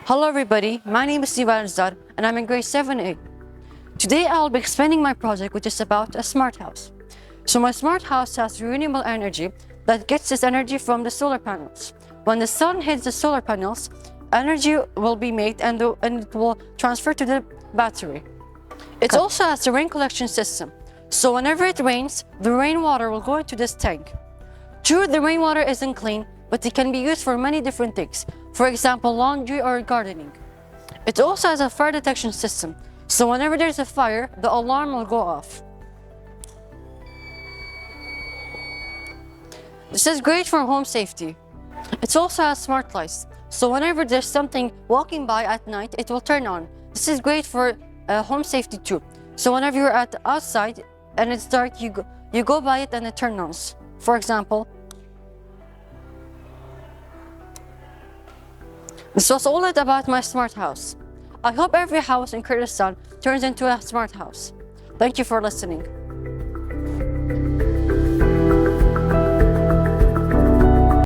Hello everybody, my name is Nivar Nizar and I'm in grade 7A. Today I'll be explaining my project, which is about a smart house. So my smart house has renewable energy that gets its energy from the solar panels. When the sun hits the solar panels, energy will be made and it will transfer to the battery. It also has a rain collection system. So whenever it rains, the rainwater will go into this tank. True, the rainwater isn't clean, but it can be used for many different things. For example, laundry or gardening. It also has a fire detection system. So whenever there's a fire, the alarm will go off. This is great for home safety. It also has smart lights. So whenever there's something walking by at night, it will turn on. This is great for home safety too. So whenever you're outside and it's dark, you go by it and it turns on. For example, this was all about my smart house. I hope every house in Kurdistan turns into a smart house. Thank you for listening.